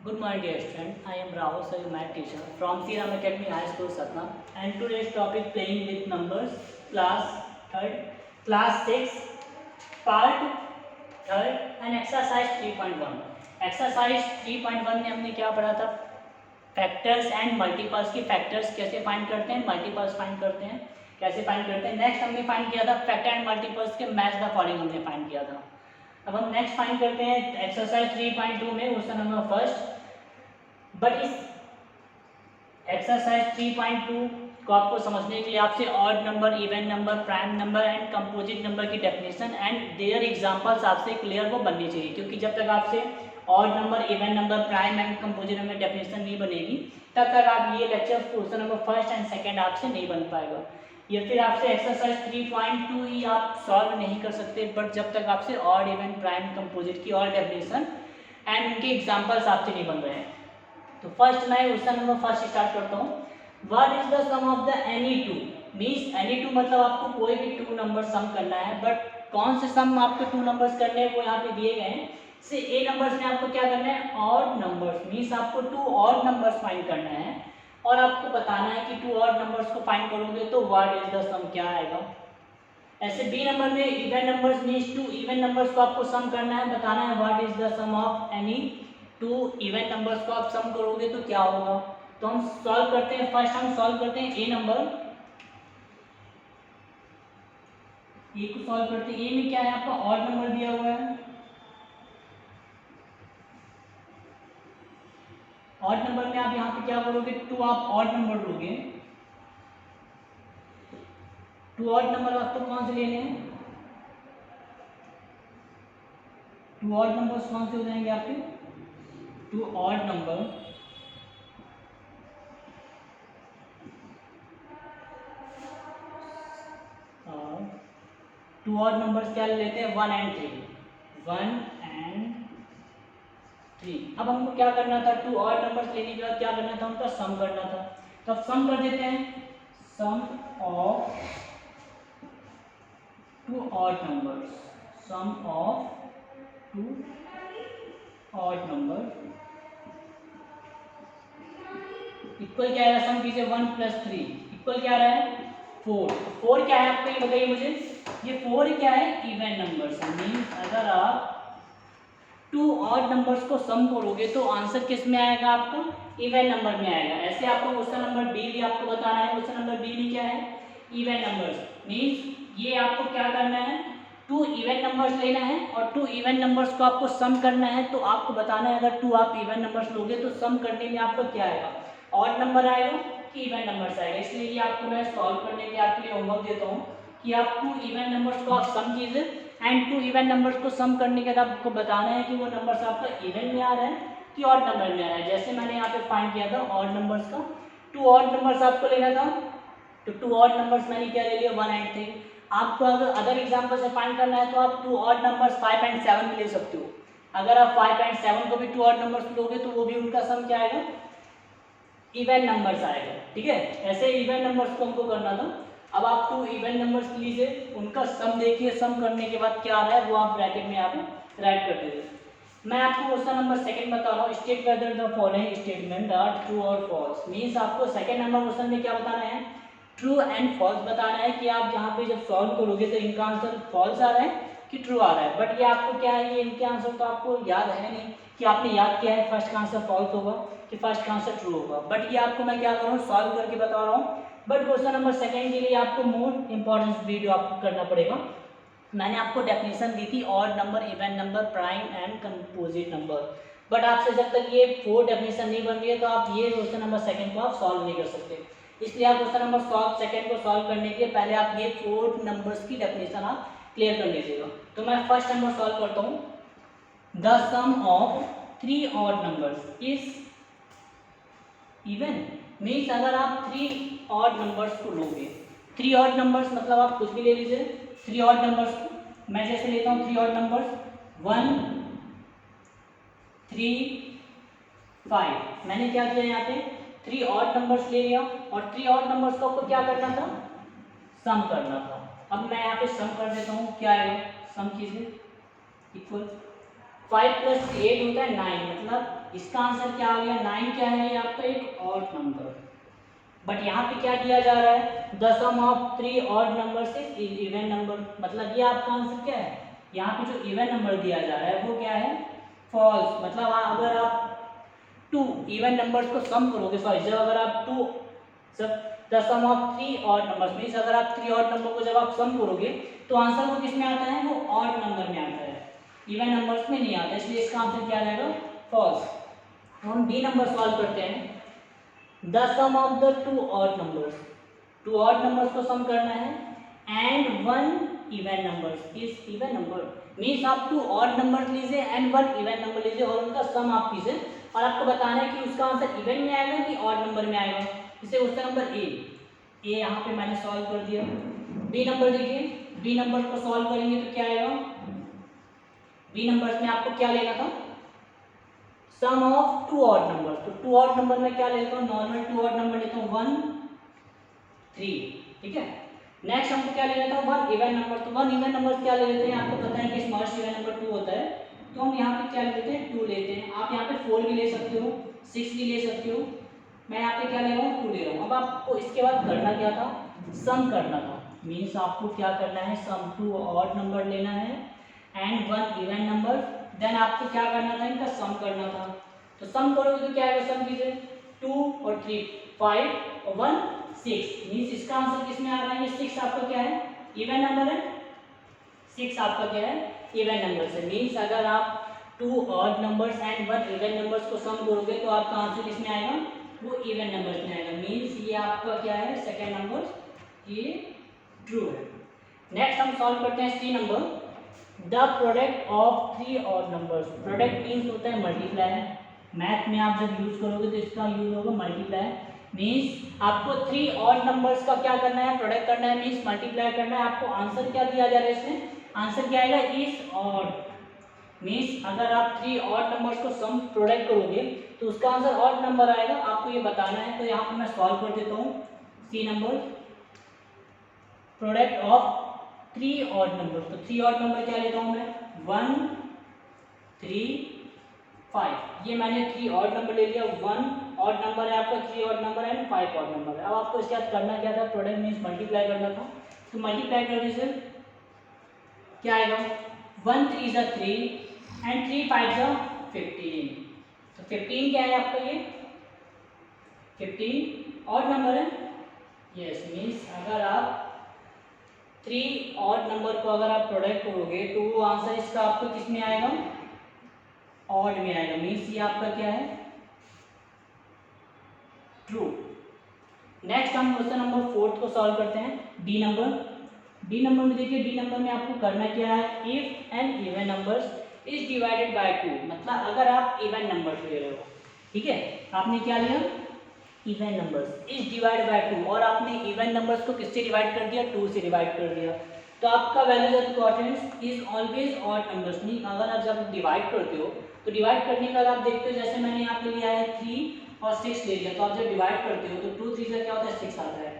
Good morning, dear student. I am Rahul, sir, your math teacher from Seeram Academy High School, Satna. And today's topic playing with numbers, class third, class 6, part third, and exercise 3.1. Exercise 3.1 में हमने क्या पढ़ा था? Factors and multiples की factors कैसे find करते हैं, multiples find करते हैं, कैसे फाइंड करते हैं. नेक्स्ट हमने फाइंड किया था फैक्टर एंड मल्टीपल्स के मैच द फॉलोइंग हमने फाइंड किया था. अब हम नेक्स्ट फाइंड करते हैं एक्सरसाइज 3.2 में क्वेश्चन नंबर फर्स्ट. बट इस एक्सरसाइज 3.2 को आपको समझने के लिए आपसे odd number, even number, prime number and composite number की डेफिनेशन एंड देयर एग्जांपल्स आपसे क्लियर वो बननी चाहिए, क्योंकि जब तक आपसे odd number, even number, prime and composite number definition नहीं बनेगी तब तक आप ये lecture question number first and second आपसे नहीं बन पाएगा. या फिर आपसे एक्सरसाइज 3.2 ही आप सॉल्व नहीं कर सकते बट जब तक आपसे odd, even, prime, composite key और डेफिनेशन एंड उनके एग्जाम्पल्स आपसे नहीं बन रहे हैं. तो फर्स्ट मैं क्वेश्चन नंबर फर्स्ट स्टार्ट करता हूँ. What is the sum of the any two. Means any two मतलब आपको कोई भी टू नंबर सम करना है, बट कौन से सम आपको टू नंबर्स करने हैं वो यहाँ पे दिए गए हैं. से ए नंबर्स में आपको क्या करना है, ऑड नंबर्स. मीन्स आपको टू ऑड नंबर्स फाइंड करना है और आपको बताना है कि टू ऑड नंबर्स को फाइंड करोगे तो व्हाट इज द सम क्या आएगा. ऐसे बी नंबर में even numbers means two even numbers को आपको सम करना है, बताना है what is the sum of any two even numbers को आप सम करोगे तो क्या होगा. तो हम सॉल्व करते हैं. फर्स्ट हम सॉल्व करते हैं ए नंबर. ए को सॉल्व करते हैं. ए में क्या है आपका ऑड नंबर दिया हुआ है. ऑड नंबर में आप यहाँ पे क्या करोगे, टू आप ऑड नंबर लोगे. टू ऑड नंबर आपको कौन से लेने हैं, टू ऑड नंबर्स कौन से हो जाएंगे आपके, two odd number two odd numbers क्या लेते हैं, 1 एंड 3. 1 एंड 3. अब हमको क्या करना था, टू ऑड नंबर्स लेने के बाद क्या करना था, उनका सम करना था. तो अब सम कर देते हैं. Sum of two odd numbers, sum of two odd number equal क्या है, सम कीजिए 1 + 3 इक्वल क्या रहा है 4. 4 क्या है आपको ये बताइए मुझे. ये 4 क्या है, इवन नंबर्स. मीन्स अगर आप टू ऑड नंबर्स को सम करोगे तो आंसर किस में आएगा आपका, इवन नंबर में आएगा. ऐसे आपको क्वेश्चन नंबर बी भी आपको बताना है. क्वेश्चन नंबर बी में क्या है, इवन नंबर्स. मीन्स ये आपको क्या करना है, टू इवन नंबर्स लेना है और टू इवन नंबर्स को आपको सम करना है. तो आपको बताना है अगर टू आप इवन नंबर्स लोगे तो सम करने में आपको क्या आएगा, ऑड नंबर आएगा कि इवन नंबर्स आएगा. इसलिए ये आपको मैं सॉल्व करने के आपके लिए होमवर्क देता हूँ कि आप टू इवन नंबर्स को आप सम कीजिए एंड टू इवन नंबर्स को सम करने के बाद आपको बताना है कि वो नंबर्स आपका इवन में आ रहा है कि ऑड नंबर में आ रहा है. जैसे मैंने यहाँ पे फाइंड किया था ऑड नंबर्स का, टू ऑड नंबर्स आपको लेना था तो टू ऑड नंबर्स मैंने क्या ले लिया, 1 एंड 3. आपको अगर अदर एग्जाम्पल से फाइंड करना है तो आप टू ऑड नंबर्स 5 एंड 7 भी ले सकते हो. अगर आप 5 एंड 7 को भी टू ऑड नंबर्स लोगे तो वो भी उनका सम क्या आएगा, इवन नंबर्स आएगा. ठीक है, ऐसे इवन नंबर्स को हमको करना था. अब आप टू इवन नंबर्स लीजिए, उनका सम देखिए, सम करने के बाद क्या आ रहा है वो आप ब्रैकेट में आप राइट कर दीजिए. मैं आपको क्वेश्चन नंबर सेकंड बता रहा हूँ. State whether the following statement are true और फॉल्स. मीन्स आपको सेकंड नंबर क्वेश्चन में क्या बताना है, ट्रू एंड फॉल्स बताना है कि आप जहाँ पे जब सॉल्व करोगे तो इनका आंसर फॉल्स आ रहा है कि ट्रू आ रहा है. बट ये आपको क्या है, ये इनके आंसर तो आपको याद है नहीं कि आपने याद किया है फर्स्ट का आंसर फॉल्स होगा कि फर्स्ट का आंसर ट्रू होगा. बट ये आपको मैं क्या कर रहा हूँ, सॉल्व करके बता रहा हूँ. बट क्वेश्चन नंबर सेकंड के लिए आपको मोर इंपॉर्टेंस वीडियो आपको करना पड़ेगा. मैंने आपको डेफिनेशन दी थी odd number, even number, prime and composite number. But आपसे जब तक ये 4 डेफिनेशन नहीं बन रही है तो आप ये क्वेश्चन नंबर सेकंड को आप सॉल्व नहीं कर सकते. इसलिए आप क्वेश्चन नंबर सेकंड को सॉल्व करने के लिए पहले आप ये 4 नंबर्स की डेफिनेशन आप क्लियर कर लीजिएगा. तो मैं फर्स्ट नंबर सॉल्व करता हूँ. The sum of 3 odd numbers is even. Means अगर आप 3 ऑड नंबर्स को लोगे, 3 ऑड नंबर्स मतलब आप कुछ भी ले लीजिए. 3 ऑड नंबर्स को मैं जैसे लेता हूँ 3 ऑड नंबर्स 1 3 5. मैंने क्या किया यहाँ पे 3 ऑड नंबर्स ले लिया और 3 ऑड नंबर्स को आपको क्या करना था, सम करना था. अब मैं यहाँ पे सम कर देता हूँ. क्या आएगा, सम कीजिए इक्वल 5 प्लस 8 होता है 9, मतलब इसका आंसर क्या आ गया 9 क्या है ये आपका एक ऑड नंबर। बट यहाँ पे क्या दिया जा रहा है the sum of 3 odd numbers is even number, मतलब ये आपका आंसर क्या है, यहाँ पे जो इवन नंबर दिया जा रहा है वो क्या है फॉल्स। मतलब अगर आप 2 इवन नंबर्स को सम करोगे, सॉरी जब अगर आप 2 सब the sum of 3 odd numbers means अगर आप 3 ऑड नंबर को जब आप सम करोगे तो आंसर वो किस में आता है, वो ऑड नंबर में आता है, इवन नंबर्स में नहीं आता, इसलिए इसका आंसर क्या आ जाएगा फॉल्स। हम बी नंबर सॉल्व करते हैं। The sum of the 2 odd numbers, 2 odd numbers को सम करना है and 1 even numbers is even number, means आप 2 ऑड नंबर्स लीजिए एंड 1 इवन नंबर लीजिए और उनका सम आप कीजिए और आपको बताना है कि उसका आंसर इवन में आएगा कि ऑड नंबर में आएगा। जैसे क्वेश्चन नंबर ए यहाँ पे मैंने सॉल्व कर दिया। बी नंबर देखिए, बी नंबर को सॉल्व करेंगे तो क्या आएगा, बी नंबर्स में आपको क्या लेना था सम ऑफ 2 ऑड नंबर, तो 2 ऑड नंबर में क्या लेता हूँ नॉर्मल 2 ऑड नंबर लेता हूँ 1 3, ठीक है। नेक्स्ट हमको क्या ले लेता हूँ 1 इवन नंबर, तो 1 इवन नंबर क्या ले लेते हैं, आपको पता है कि स्मॉलेस्ट इवन नंबर 2 होता है, तो हम यहाँ पे क्या लेते हैं 2 लेते हैं। आप यहाँ पे 4 भी ले सकते हो 6 भी ले सकते हो, मैं यहाँ पे क्या ले रहा हूँ 2 ले रहा हूँ। अब आपको इसके बाद करना क्या था सम करना था, मीन्स आपको क्या करना है सम 2 ऑड नंबर लेना है एंड 1 इवन नंबर, देन आपको क्या करना था इनका सम करना था। तो सम करोगे तो क्या आएगा, सम कीजिए 2 और 3 5 और 1 6, मीन्स इसका आंसर किसमें आ रहा है, ये 6 आपका क्या है इवन नंबर है, 6 आपका क्या है इवन नंबर से, मीन्स अगर आप 2 odd numbers and 1 even numbers को सम करोगे तो आपका आंसर किसमें आएगा, वो इवन नंबर्स में आएगा, मीन्स ये आपका क्या है सेकंड नंबर ये ट्रू है। नेक्स्ट हम सॉल्व करते हैं C number. The product of 3 odd numbers, product means होता है मल्टीप्लाई, मैथ में आप जब यूज करोगे तो इसका यूज होगा मल्टीप्लाई, मीन्स आपको 3 ऑड नंबर्स का क्या करना है प्रोडक्ट करना है, मीन्स मल्टीप्लाई करना है। आपको आंसर क्या दिया जा रहा है इसमें, आंसर क्या आएगा इज ऑड, मीन्स अगर आप 3 ऑड नंबर्स को सम प्रोडक्ट करोगे तो उसका आंसर ऑड नंबर आएगा, आपको ये बताना है। तो यहाँ पर मैं सॉल्व कर देता हूँ C number product of 3 odd number, तो 3 ऑड नंबर क्या लेता हूँ मैं 1 3 5, ये मैंने 3 ऑड नंबर ले लिया, 1 ऑड नंबर है आपका 3 ऑड नंबर है 5 ऑड नंबर है। अब आपको इसके साथ करना क्या था प्रोडक्ट मीन्स मल्टीप्लाई करना था, तो मल्टीप्लाई करने से क्या आएगा 1 3 जा 3 एंड 3 5 जा 15, तो 15 क्या है आपका ये 15 ऑड नंबर है, यस मीन्स अगर आप 3 ऑड नंबर को अगर आप प्रोडक्ट करोगे तो वो आंसर इसका आपको किस में आएगा ऑड में आएगा, मीन्स ये आपका क्या है ट्रू। नेक्स्ट हम क्वेश्चन नंबर 4 को सॉल्व करते हैं डी नंबर। डी नंबर में देखिए, डी नंबर में आपको करना क्या है if an even numbers is divided by 2, मतलब अगर आप इवन नंबर्स ले रहे हो, ठीक है आपने क्या लिया even numbers is divide by 2 और आपने इवन नंबर्स को किससे डिवाइड कर दिया 2 से डिवाइड कर दिया, तो आपका value of importance is always odd numbers, नहीं अगर आप जब डिवाइड करते हो तो डिवाइड करने का आप देखते हो जैसे मैंने यहाँ पे लिया है 3 और 6 ले लिया, तो आप जब डिवाइड करते हो तो 2 3 से क्या होता है 6 आता है,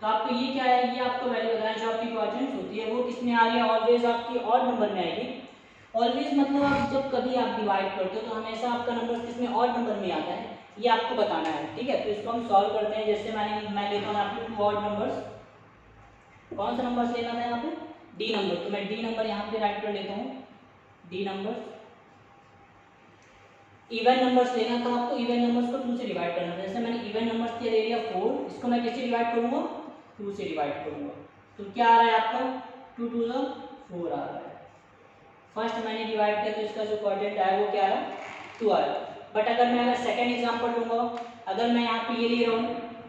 तो आपको ये क्या है ये आपको वैल्यू बताना है जो आपकी इम्पोर्टेंस होती है वो किसमें आ रही है ऑलवेज आपकी ऑड नंबर में आएगी। ऑलवेज मतलब आप जब कभी आप डिवाइड करते हो तो हमेशा आपका नंबर किसमें ऑड नंबर में आता है, ये आपको बताना है, ठीक है। तो इसको हम सॉल्व करते हैं, जैसे मैं लेता हूँ आपके 2 ऑड नंबर्स, कौन सा नंबर लेना था यहाँ पे डी नंबर, तो मैं डी नंबर यहाँ पे राइट कर लेता हूँ डी नंबर्स। इवन नंबर्स लेना था आपको, इवन नंबर्स को 2 से डिवाइड करना था, जैसे मैंने इवन नंबर्स ले लिया 4, इसको मैं किससे डिवाइड करूँगा 2 से डिवाइड करूँगा, तो क्या आ रहा है आपका 2 2 जा 4 आ रहा है। फर्स्ट मैंने डिवाइड किया तो इसका जो क्वाड्रेंट आया वो क्या आया 2 आया, बट अगर मैं सेकंड एग्जांपल लूँगा, अगर मैं यहाँ पे ये ले रहा हूँ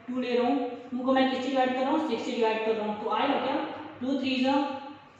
2 ले रहा हूँ, 2 को मैं किससे डिवाइड कर रहा हूँ 6 से डिवाइड कर रहा हूँ, तो आएगा क्या 2 3 जा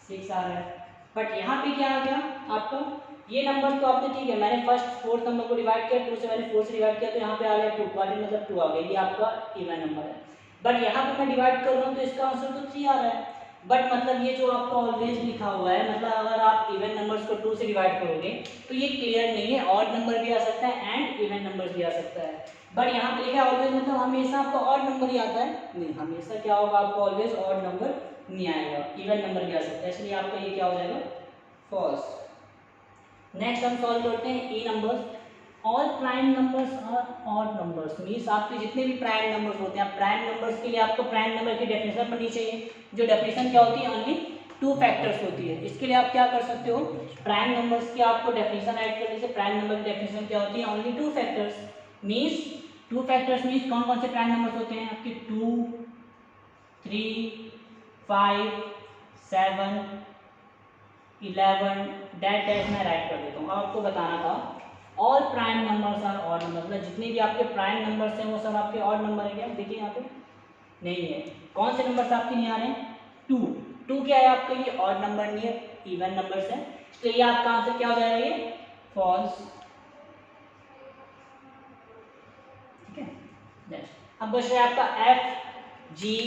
6 आ रहा है। बट यहाँ पे क्या आ गया आपका ये नंबर, तो आपने ठीक है मैंने फर्स्ट 4th नंबर को डिवाइड किया 2 से, मैंने 4 से डिवाइड किया तो यहाँ पे आ गया 2, क्वाड्रेंट मतलब 2 आ गया, ये आपका इवन नंबर है। बट यहाँ पे मैं डिवाइड कर रहा हूँ तो इसका आंसर तो 3 आ रहा है, बट मतलब ये जो आपका ऑलवेज लिखा हुआ है, मतलब अगर आप इवन नंबर्स को 2 से डिवाइड करोगे तो ये क्लियर नहीं है, ऑड नंबर भी आ सकता है एंड इवन नंबर्स भी आ सकता है। बट यहाँ पे लिखा है ऑलवेज मतलब हमेशा आपका ऑड नंबर ही आता है, नहीं हमेशा क्या होगा आपको ऑलवेज ऑड नंबर नहीं आएगा, इवन नंबर भी आ सकता है, इसलिए आपका ये क्या हो जाएगा फॉल्स। नेक्स्ट हम सॉल्व करते हैं ई numbers. All prime numbers are odd numbers, means आपके जितने भी प्राइम नंबर्स होते हैं, प्राइम नंबर्स के लिए आपको प्राइम नंबर की डेफिनेशन पढ़नी चाहिए। जो डेफिनेशन क्या होती है, ओनली 2 फैक्टर्स होती है। इसके लिए आप क्या कर सकते हो, प्राइम नंबर्स की आपको डेफिनेशन ऐड करने से प्राइम नंबर की डेफिनेशन क्या होती है, only 2 factors. Means 2 factors means कौन कौन से प्राइम नंबर्स होते हैं आपके, 2, 3, 5, 7, 11, डैट डैट मैं राइट कर देता हूँ। आपको बताना था all prime numbers are odd number, मतलब जितने भी आपके प्राइम नंबर्स हैं वो सब आपके ऑड नंबर है क्या, देखिए यहाँ पे नहीं है। कौन से नंबर्स आपके नहीं आ रहे हैं, 2, 2 क्या है आपका, ये ऑड नंबर नहीं है, इवन नंबर्स है, तो ये आपका आंसर क्या हो जाएगा, ये फॉल्स। ठीक है, नेक्स्ट अब बच रहा है आपका एफ, जी,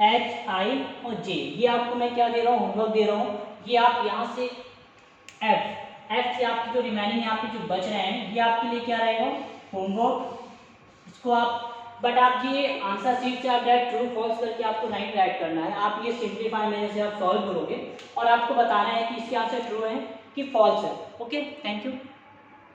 एच, आई और जे। ये आपको मैं क्या दे रहा हूँ, होमवर्क दे रहा हूँ। ये आप यहाँ से एफ से आपके जो रिमेनिंग यहाँ पे जो बच रहे हैं, ये आपके लिए क्या रहेगा, होमवर्क। इसको आप बट आप ये आंसर शीट से आप डायरेक्ट ट्रू फॉल्स करके आपको राइट राइट करना है। आप ये सिंप्लीफाई मेरे से आप सॉल्व करोगे और आपको बताना है कि इसके आंसर ट्रू है कि फॉल्स है। Okay, thank you.